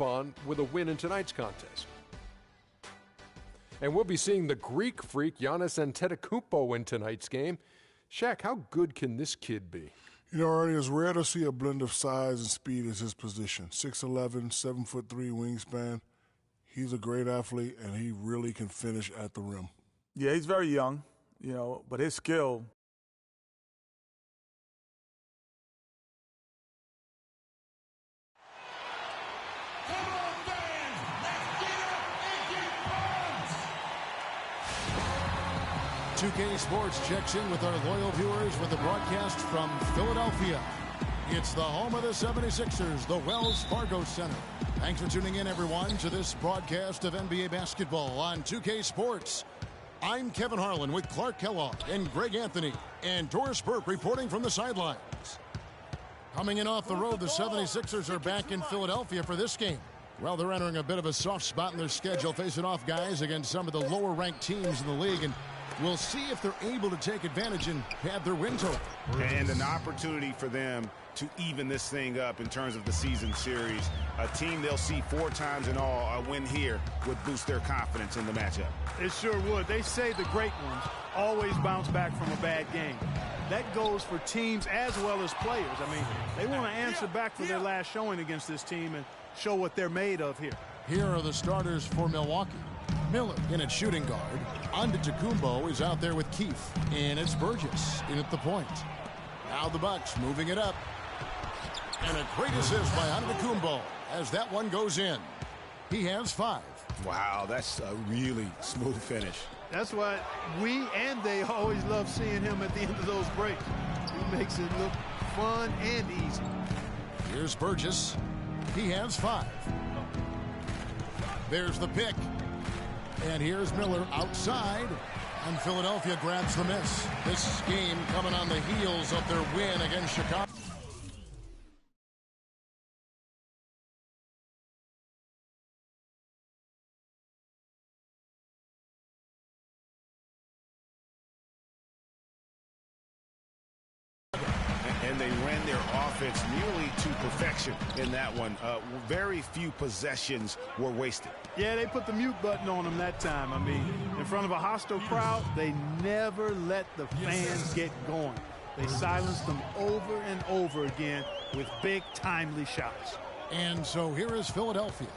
on with a win in tonight's contest. And we'll be seeing the Greek freak Giannis Antetokounmpo in tonight's game. Shaq, how good can this kid be? You know, Ernie, it's rare to see a blend of size and speed as his position. 6'11", 7'3" wingspan. He's a great athlete, and he really can finish at the rim. Yeah, he's very young, you know, but his skill. Come on, fans, let's get up and get pumped! 2K Sports checks in with our loyal viewers with the broadcast from Philadelphia. It's the home of the 76ers, the Wells Fargo Center. Thanks for tuning in, everyone, to this broadcast of NBA basketball on 2K Sports. I'm Kevin Harlan with Clark Kellogg and Greg Anthony and Doris Burke reporting from the sidelines. Coming in off the road, the 76ers are back in Philadelphia for this game. Well, they're entering a bit of a soft spot in their schedule, facing off guys against some of the lower-ranked teams in the league, and we'll see if they're able to take advantage and pad their win total. And an opportunity for them to even this thing up in terms of the season series. A team they'll see 4 times in all, a win here would boost their confidence in the matchup. It sure would. They say the great ones always bounce back from a bad game. That goes for teams as well as players. I mean, they want to answer back for their last showing against this team and show what they're made of here. Here are the starters for Milwaukee. Miller in at shooting guard. Antetokounmpo is out there with Keefe. And it's Burgess in at the point. Now the Bucks moving it up. And a great assist by Antetokounmpo as that one goes in. He has 5. Wow, that's a really smooth finish. That's why we and they always love seeing him at the end of those breaks. He makes it look fun and easy. Here's Burgess. He has 5. There's the pick. And here's Miller outside. And Philadelphia grabs the miss. This game coming on the heels of their win against Chicago. And they ran their offense nearly to perfection in that one. Very few possessions were wasted. Yeah, they put the mute button on them that time. I mean, in front of a hostile crowd, they never let the fans get going. They silenced them over and over again with big, timely shots. And so here is Philadelphia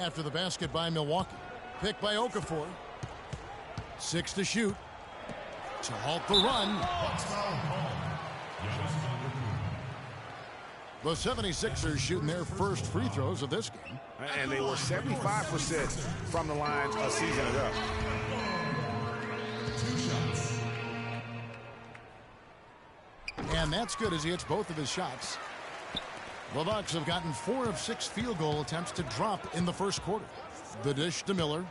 after the basket by Milwaukee. Picked by Okafor. 6 to shoot. To halt the run. The 76ers shooting their first free throws of this game. And they were 75% from the line a season ago. 2 shots. And that's good as he hits both of his shots. The Bucks have gotten 4 of 6 field goal attempts to drop in the first quarter. The dish to Miller.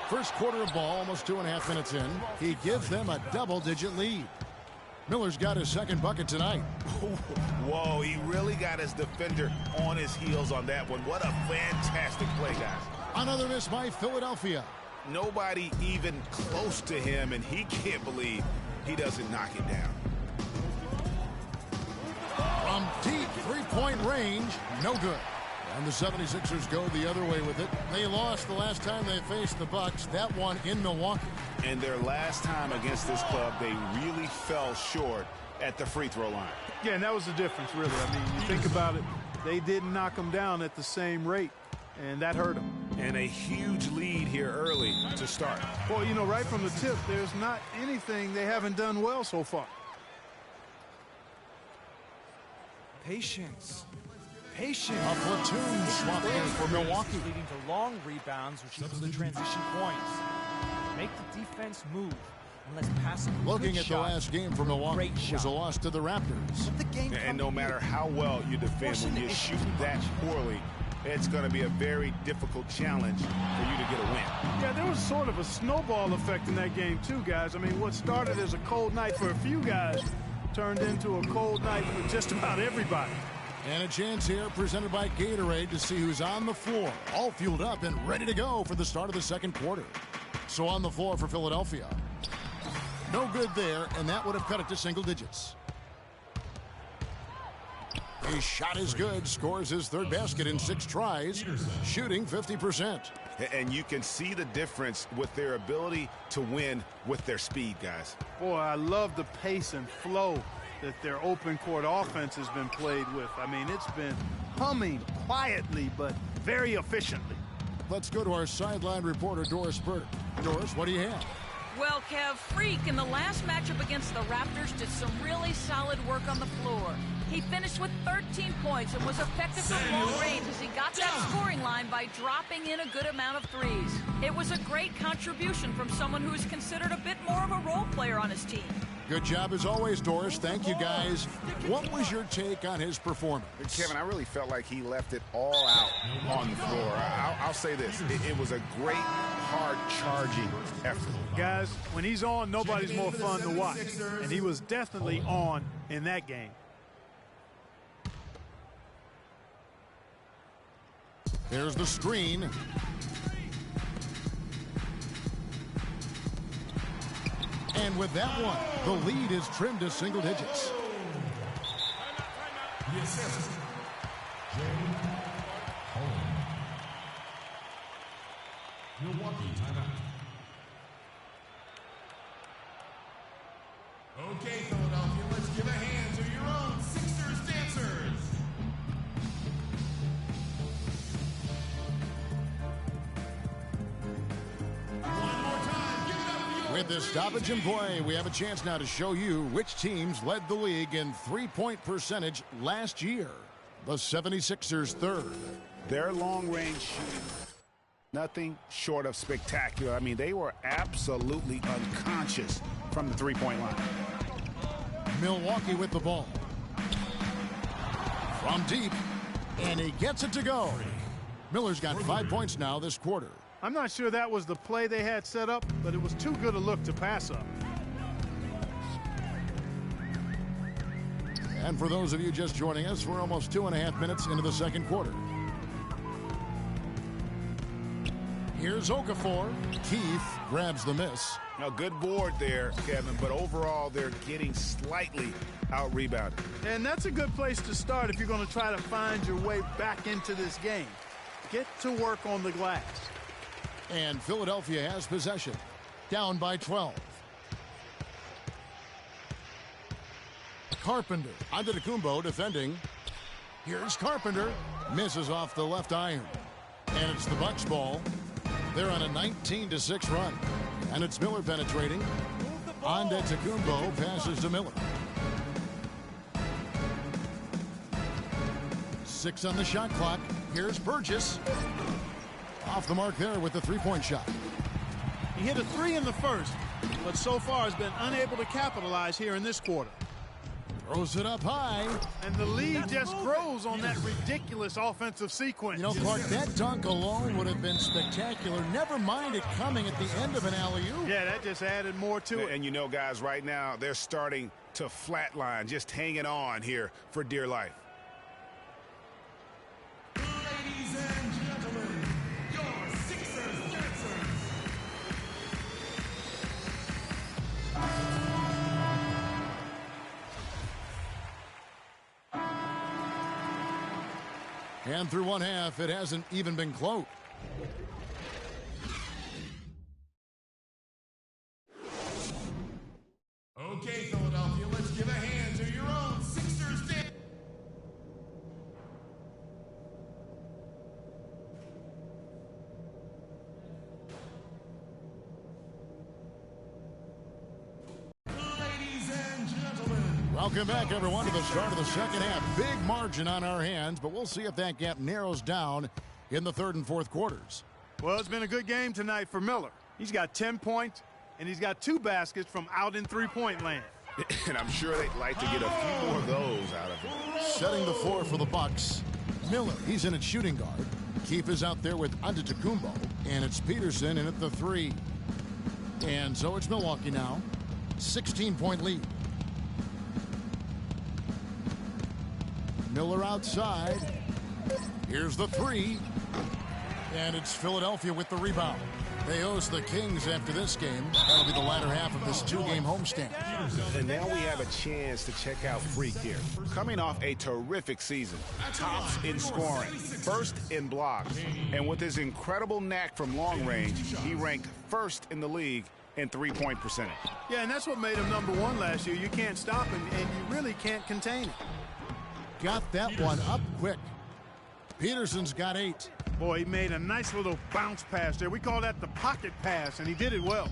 First quarter of ball, almost 2.5 minutes in. He gives them a double-digit lead. Miller's got his second bucket tonight. Whoa, he really got his defender on his heels on that one. What a fantastic play, guys. Another miss by Philadelphia. Nobody even close to him, and he can't believe he doesn't knock it down. From deep three-point range, no good. And the 76ers go the other way with it. They lost the last time they faced the Bucks, that one in Milwaukee. And their last time against this club, they really fell short at the free throw line. Yeah, and that was the difference, really. I mean, you think about it, they didn't knock them down at the same rate, and that hurt them. And a huge lead here early to start. Well, you know, right from the tip, there's not anything they haven't done well so far. Patience. Patience. A platoon swap here for Milwaukee. Leading to long rebounds, which equals the transition points. Make the defense move. And let's pass them. Looking at the last game for Milwaukee, was a loss to the Raptors. And no matter how well you defend, when you shoot that poorly, it's going to be a very difficult challenge for you to get a win. Yeah, there was sort of a snowball effect in that game too, guys. I mean, what started as a cold night for a few guys turned into a cold night for just about everybody. And a chance here presented by Gatorade to see who's on the floor, all fueled up and ready to go for the start of the second quarter. So on the floor for Philadelphia. No good there, and that would have cut it to single digits. His shot is good, scores his third basket in 6 tries, shooting 50%. And you can see the difference with their ability to win with their speed, guys. Boy, I love the pace and flow that their open court offense has been played with. I mean, it's been humming quietly but very efficiently. Let's go to our sideline reporter, Doris Burke. Doris, what do you have? Well, Kev, Freak in the last matchup against the Raptors did some really solid work on the floor. He finished with 13 points and was effective from long range as he got that scoring line by dropping in a good amount of threes. It was a great contribution from someone who is considered a bit more of a role player on his team. Good job as always, Doris. Thank you, guys. What was your take on his performance? Kevin, I really felt like he left it all out on the floor. I'll say this. It was a great, hard-charging effort. Guys, when he's on, nobody's more fun to watch. And he was definitely on in that game. There's the screen. And with that one, the lead is trimmed to single digits. Milwaukee timeout. Okay, Philadelphia, let's give a hand to your own Sixers dancers. With this stoppage in play, we have a chance now to show you which teams led the league in three-point percentage last year. The 76ers third. Their long-range shooting, nothing short of spectacular. I mean, they were absolutely unconscious from the three-point line. Milwaukee with the ball. From deep, and he gets it to go. Miller's got 5 points now this quarter. I'm not sure that was the play they had set up, but it was too good a look to pass up. And for those of you just joining us, we're almost 2.5 minutes into the second quarter. Here's Okafor. Keith grabs the miss. A good board there, Kevin, but overall they're getting slightly out-rebounded. And that's a good place to start if you're going to try to find your way back into this game. Get to work on the glass. And Philadelphia has possession. Down by 12. Carpenter. Antetokounmpo defending. Here's Carpenter. Misses off the left iron. And it's the Bucks ball. They're on a 19-6 run. And it's Miller penetrating. Antetokounmpo passes to Miller. 6 on the shot clock. Here's Burgess. Off the mark there with the three-point shot. He hit a 3 in the first, but so far has been unable to capitalize here in this quarter. Throws it up high. And the lead just grows on that ridiculous offensive sequence. You know, Clark, that dunk alone would have been spectacular. Never mind it coming at the end of an alley-oop. Yeah, that just added more to it. And you know, guys, right now they're starting to flatline, just hanging on here for dear life. Ladies and gentlemen, your Sixers dancers. And through one half, it hasn't even been close. Okay, Philadelphia, let's give a hand to your own Sixers dancers. Ladies and gentlemen. Welcome back, everyone, to the start of the second half. Big margin on our hands, but we'll see if that gap narrows down in the third and fourth quarters. Well, it's been a good game tonight for Miller. He's got 10 points, and he's got 2 baskets from out in three-point land. And I'm sure they'd like to get a few more of those out of him. Setting the floor for the Bucks. Miller, he's in at shooting guard. Keefe is out there with Antetokounmpo, and it's Peterson in at the 3. And so it's Milwaukee now. 16-point lead. Miller outside. Here's the 3. And it's Philadelphia with the rebound. They host the Kings after this game. That'll be the latter half of this two-game homestand. And now we have a chance to check out Freak here. Coming off a terrific season, tops in scoring, first in blocks, and with his incredible knack from long range, he ranked first in the league in three-point percentage. Yeah, and that's what made him #1 last year. You can't stop him, and you really can't contain it. Got that one up quick. Peterson's got 8. Boy, he made a nice little bounce pass there. We call that the pocket pass, and he did it well.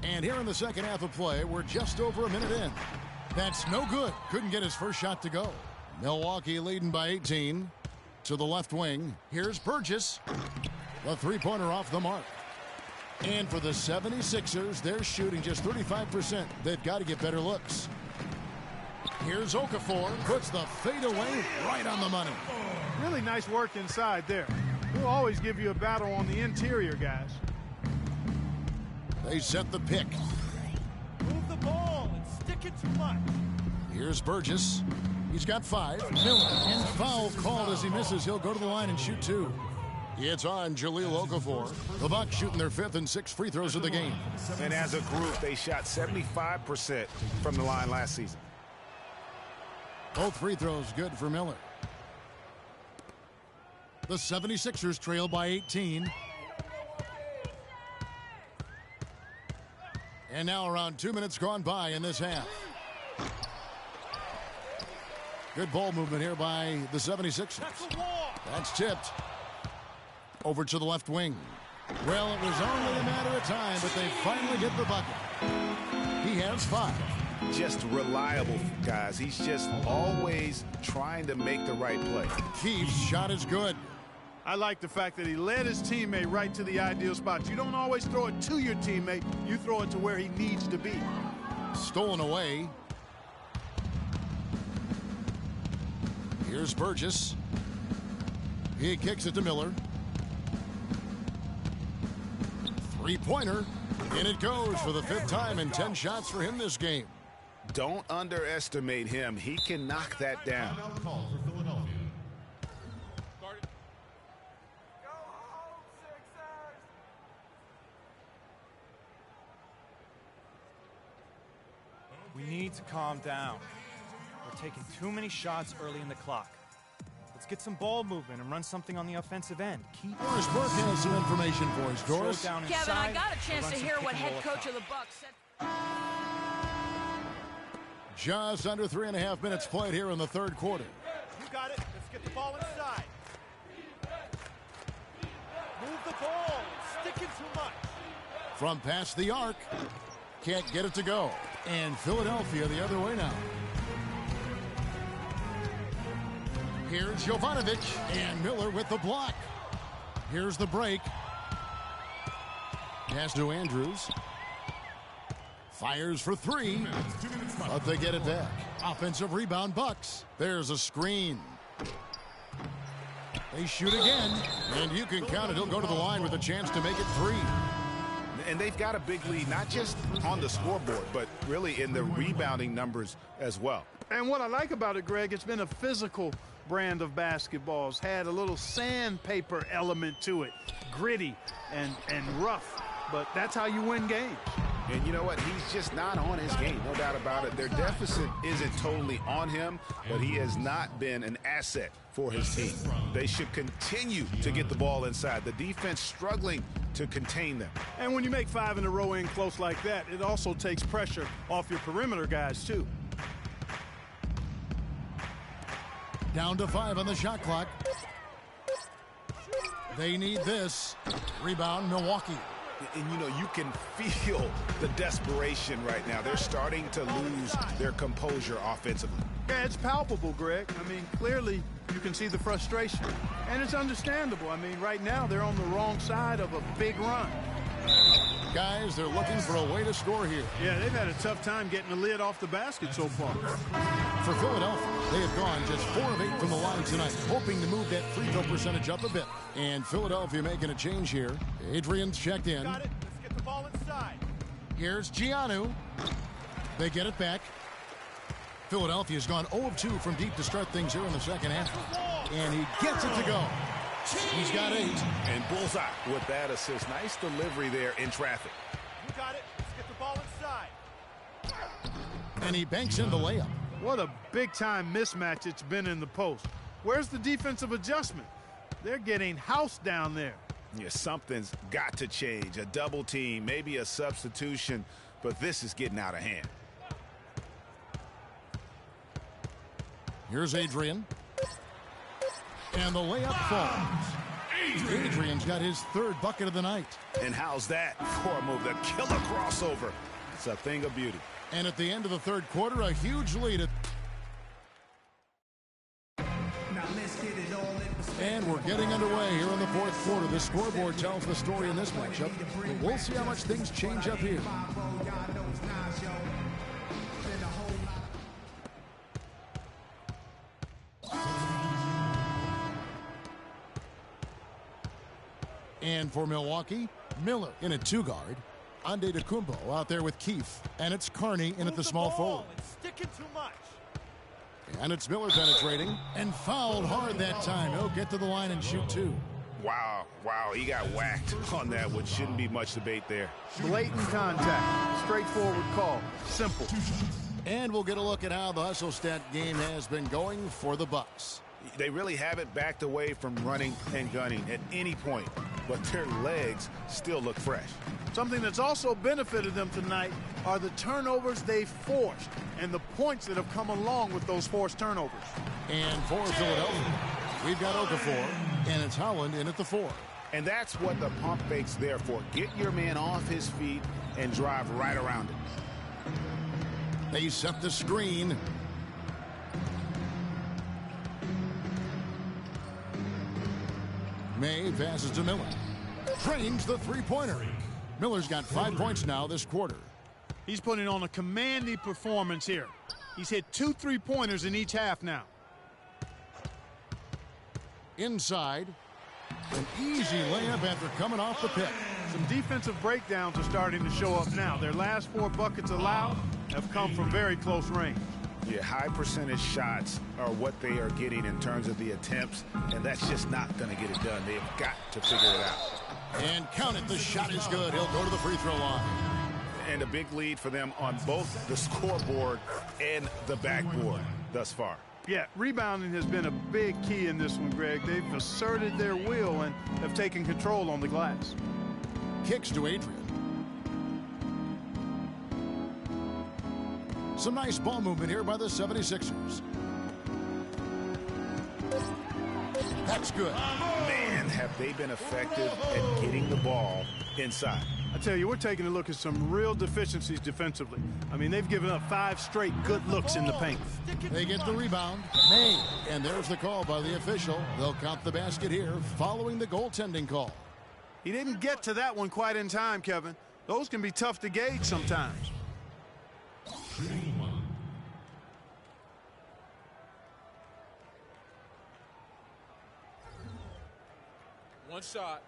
And here in the second half of play, we're just over a minute in. That's no good. Couldn't get his first shot to go. Milwaukee leading by 18. To the left wing, here's Burgess. The three-pointer off the mark. And for the 76ers, they're shooting just 35%. They've got to get better looks. Here's Okafor, puts the fadeaway right on the money. Really nice work inside there. We'll always give you a battle on the interior, guys. They set the pick. Move the ball and stick it too much. Here's Burgess. He's got 5. Miller, and foul called as he misses. He'll go to the line and shoot 2. It's on Jahlil Okafor. The Bucks shooting their 5th and 6th free throws of the game. And as a group, they shot 75% from the line last season. Both free throws good for Miller. The 76ers trail by 18. And now around 2 minutes gone by in this half. Good ball movement here by the 76ers. That's tipped. Over to the left wing. Well, it was only a matter of time, but they finally get the bucket. He has 5. Just reliable, guys. He's just always trying to make the right play. Keith's shot is good. I like the fact that he led his teammate right to the ideal spot. You don't always throw it to your teammate. You throw it to where he needs to be. Stolen away. Here's Burgess. He kicks it to Miller. Three-pointer. And it goes for the 5th time and 10 shots for him this game. Don't underestimate him. He can knock that down. We need to calm down. We're taking too many shots early in the clock. Let's get some ball movement and run something on the offensive end. Keep Doris Burke has some information for us. Doris? down Kevin, inside, I got a chance to hear what head coach coach of the Bucks said. Just under 3.5 minutes played here in the third quarter. You got it. Let's get the ball inside. Move the ball and stick it too much. From past the arc. Can't get it to go. And Philadelphia the other way now. Here's Jovanovic and Miller with the block. Here's the break. Pass to Andrews. Fires for 3. But they get it back. Offensive rebound, Bucks. There's a screen. They shoot again. And you can count it. He'll go to the line with a chance to make it 3. And they've got a big lead, not just on the scoreboard, but really in the rebounding numbers as well. And what I like about it, Greg, it's been a physical brand of basketball. It's had a little sandpaper element to it. Gritty and rough. But that's how you win games. And you know what? He's just not on his game, no doubt about it. Their deficit isn't totally on him, but he has not been an asset for his team. They should continue to get the ball inside. The defense struggling to contain them. And when you make 5 in a row in close like that, it also takes pressure off your perimeter guys, too. Down to 5 on the shot clock. They need this. Rebound, Milwaukee. And, you know, you can feel the desperation right now. They're starting to lose their composure offensively. Yeah, it's palpable, Greg. I mean, clearly you can see the frustration. And it's understandable. I mean, right now they're on the wrong side of a big run. Guys, they're looking for a way to score here. Yeah, they've had a tough time getting the lid off the basket so far. For Philadelphia, they have gone just 4 of 8 from the line tonight, hoping to move that free throw percentage up a bit. And Philadelphia making a change here. Adrian's checked in. Got it. Let's get the ball inside. Here's Giannou. They get it back. Philadelphia's gone 0 of 2 from deep to start things here in the second half. And he gets it to go. He's got 8. And bullseye with that assist. Nice delivery there in traffic. You got it. Let's get the ball inside. And he banks in the layup. What a big-time mismatch it's been in the post. Where's the defensive adjustment? They're getting housed down there. Yeah, something's got to change. A double team, maybe a substitution, but this is getting out of hand. Here's Adrian. And the layup falls. Adrian's got his 3rd bucket of the night. And how's that for a move? The killer crossover. It's a thing of beauty. And at the end of the 3rd quarter, a huge lead. And we're getting underway here in the 4th quarter. The scoreboard tells the story in this matchup. But we'll see how much things change up here. And for Milwaukee, Miller in a 2-guard. Antetokounmpo out there with Keefe. And it's Carney in at the small forward. Sticking too much. And it's Miller penetrating and fouled hard that time. He'll get to the line and shoot 2. Wow, he got whacked on that, which shouldn't be much debate there. Blatant contact. Straightforward call. Simple. And we'll get a look at how the hustle stat game has been going for the Bucks. They really haven't backed away from running and gunning at any point, but their legs still look fresh. Something that's also benefited them tonight are the turnovers they've forced and the points that have come along with those forced turnovers. And for Philadelphia, we've got Okafor, and it's Howland in at the 4. And that's what the pump fake's there for. Get your man off his feet and drive right around him. They set the screen. May passes to Miller. Trains the 3-pointer. Miller's got 5 points now this quarter. He's putting on a commanding performance here. He's hit 2 3-pointers in each half now. Inside. An easy layup after coming off the pick. Some defensive breakdowns are starting to show up now. Their last 4 buckets allowed have come from very close range. Yeah, high percentage shots are what they are getting in terms of the attempts, and that's just not going to get it done. They've got to figure it out. And count it, the shot is good. He'll go to the free throw line. And a big lead for them on both the scoreboard and the backboard thus far. Yeah, rebounding has been a big key in this one, Greg. They've asserted their will and have taken control on the glass. Kicks to Adrian. Some nice ball movement here by the 76ers. That's good. Man, have they been effective at getting the ball inside. I tell you, we're taking a look at some real deficiencies defensively. I mean, they've given up 5 straight good looks in the paint. They get the rebound. May. And there's the call by the official. They'll count the basket here following the goaltending call. He didn't get to that one quite in time, Kevin. Those can be tough to gauge sometimes. One shot.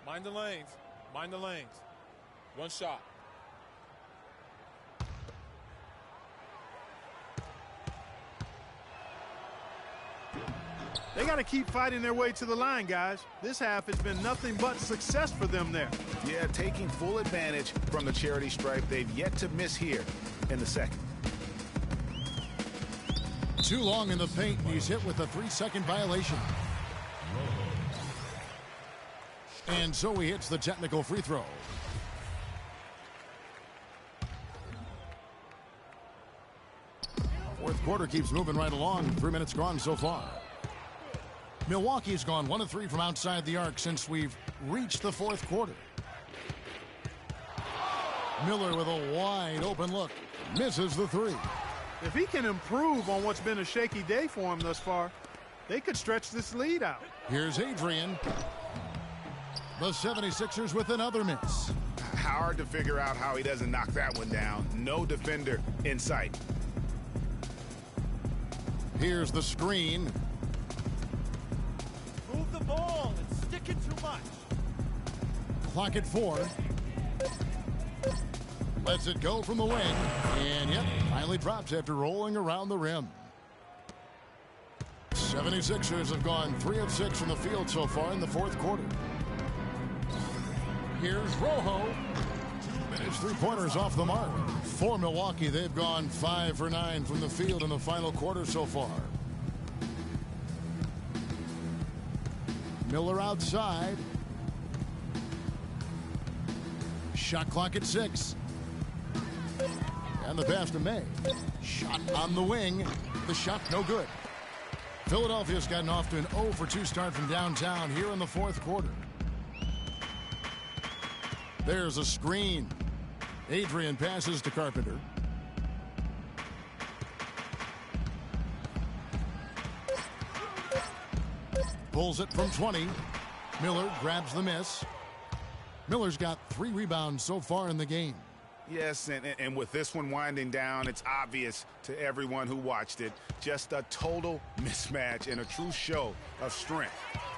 Mind the lanes. Mind the lanes. One shot. They got to keep fighting their way to the line, guys. This half has been nothing but success for them there. Yeah, taking full advantage from the charity stripe. They've yet to miss here in the second. Too long in the paint, and he's hit with a 3-second violation. And so he hits the technical free throw. Fourth quarter keeps moving right along. 3 minutes gone so far. Milwaukee's gone 1 of 3 from outside the arc since we've reached the fourth quarter. Miller with a wide open look. Misses the 3. If he can improve on what's been a shaky day for him thus far, they could stretch this lead out. Here's Adrian. The 76ers with another miss. Hard to figure out how he doesn't knock that one down. No defender in sight. Here's the screen. Move the ball and stick it too much. Clock at 4. Lets it go from the wing. And yep, finally drops after rolling around the rim. 76ers have gone 3 of 6 from the field so far in the fourth quarter. Here's Rojo. And his three-pointers off the mark. For Milwaukee, they've gone 5 for 9 from the field in the final quarter so far. Miller outside. Shot clock at 6. And the pass to May. Shot on the wing. The shot no good. Philadelphia's gotten off to an 0 for 2 start from downtown here in the fourth quarter. There's a screen. Adrian passes to Carpenter. Pulls it from 20. Miller grabs the miss. Miller's got 3 rebounds so far in the game. Yes, and with this one winding down, it's obvious to everyone who watched it. Just a total mismatch and a true show of strength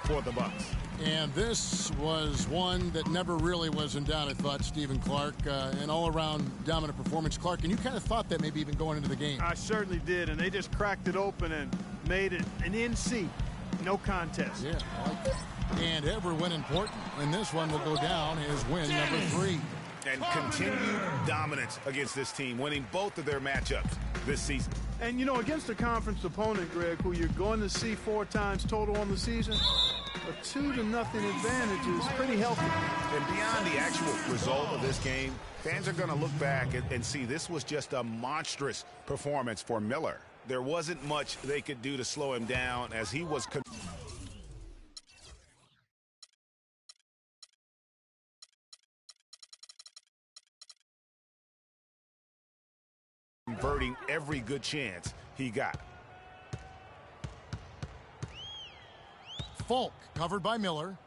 for the Bucks. And this was one that never really was in doubt, I thought, Stephen Clark. An all-around dominant performance. Clark, and you kind of thought that maybe even going into the game. I certainly did, and they just cracked it open and made it an NC. No contest. Yeah, I like that. And ever win important, and this one will go down as win number 3. And continued dominance against this team, winning both of their matchups this season. And, you know, against a conference opponent, Greg, who you're going to see 4 times total on the season, a 2-0 advantage is pretty healthy. And beyond the actual result of this game, fans are going to look back and see this was just a monstrous performance for Miller. There wasn't much they could do to slow him down as he was converting every good chance he got. Falk covered by Miller.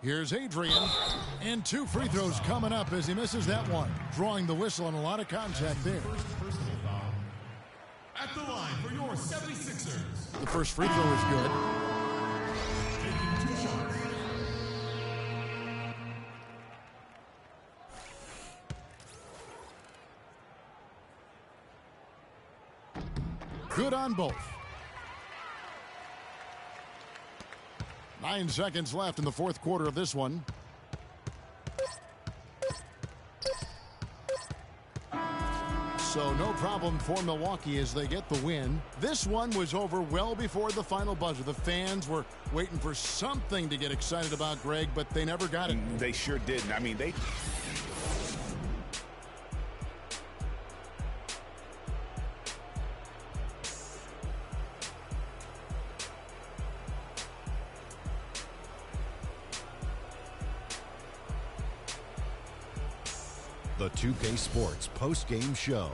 Here's Adrian. And 2 free throws coming up as he misses that one. Drawing the whistle and a lot of contact there. At the line for your 76ers. The first free throw is good. Taking 2 shots. Good on both. 9 seconds left in the fourth quarter of this one. So no problem for Milwaukee as they get the win. This one was over well before the final buzzer. The fans were waiting for something to get excited about, Greg, but they never got it. They sure didn't. I mean, The 2K Sports post-game show.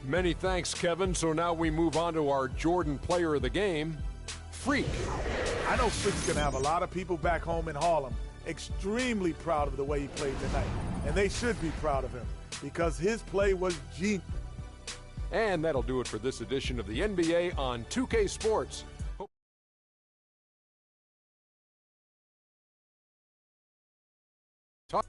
Many thanks, Kevin. So now we move on to our Jordan player of the game, Freak. I know Freak's going to have a lot of people back home in Harlem extremely proud of the way he played tonight. And they should be proud of him because his play was genius. And that'll do it for this edition of the NBA on 2K Sports. Talk